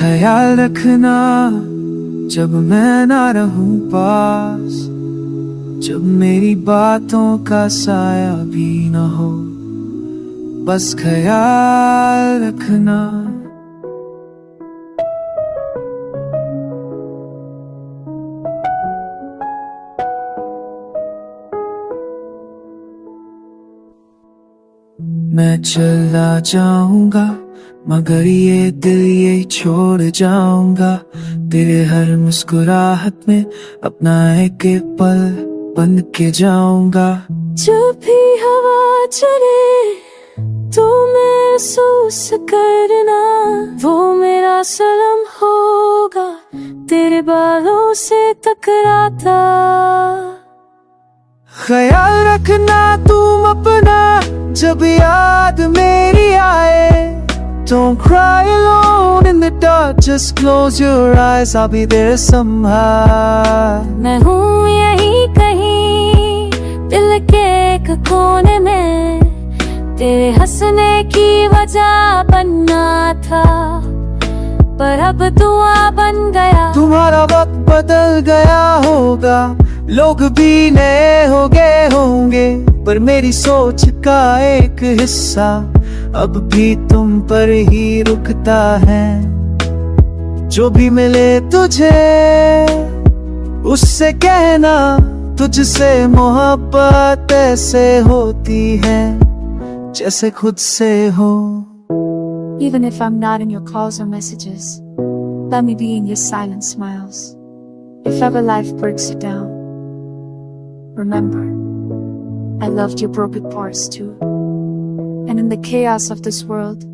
ख्याल रखना जब मैं ना रहूं पास, जब मेरी बातों का साया भी न हो, बस ख्याल रखना। मैं चला जाऊंगा मगर ये दिल ये छोड़ जाऊंगा, तेरे हर मुस्कुराहट में अपना एक पल बन के जाऊंगा। जब भी हवा चले तो महसूस करना, वो मेरा सनम होगा तेरे बालों से टकराता। ख्याल रखना तुम अपना जब याद मेरी आए। Don't cry alone in the dark, just close your eyes, I'll be there somehow. मैं हूँ यहीं कहीं दिल के एक कोने में, तेरे हंसने की वजह बनना था, पर अब दुआ बन गया। तुम्हारा वक्त बदल गया होगा, लोग भी नए हो गए होंगे, पर मेरी सोच का एक हिस्सा अब भी तुम पर ही रुकता है। जो भी मिले तुझे उससे कहना, तुझसे मोहब्बत ऐसे होती है जैसे खुद से हो। Even if I'm not in your calls or messages, let me be in your silent smiles. If ever life breaks you down, remember, I loved your broken parts too. And in the chaos of this world,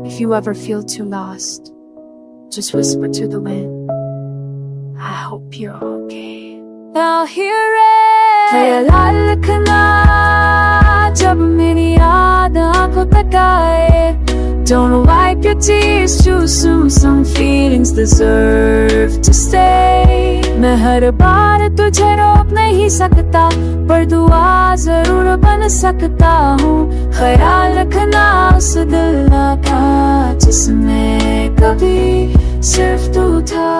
if you ever feel too lost, just whisper to the wind, I hope you're okay. Now hear it. ख्याल रखना जब मेरी याद आंखों तक आए। Don't wipe your tears too soon, some feelings deserve to stay. मैं हर बार तुझे रोक नहीं सकता, पर दुआ जरूर बन सकता हूँ। ख्याल रखना उस दिल का जिसमें कभी सिर्फ तू था।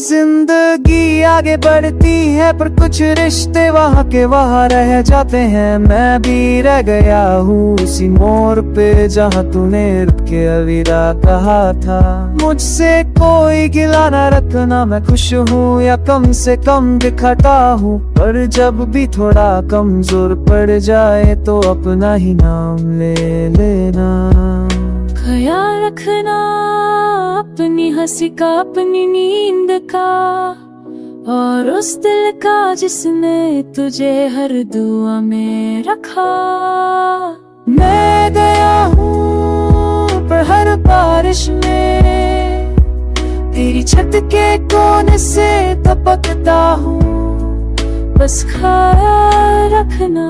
जिंदगी आगे बढ़ती है पर कुछ रिश्ते वहाँ के वहाँ रह जाते हैं। मैं भी रह गया हूँ उसी मोड़ पे जहाँ तूने रुक के अलविदा कहा था। मुझसे कोई गिला न रखना, मैं खुश हूँ या कम से कम दिखाता हूँ, पर जब भी थोड़ा कमजोर पड़ जाए तो अपना ही नाम ले लेना। ख्याल रखना अपनी हंसी का, अपनी नींद का, और उस दिल का जिसने तुझे हर दुआ में रखा। मैं गया हूँ पर हर बारिश में तेरी छत के कोने से टपकता हूँ, बस ख्याल रखना।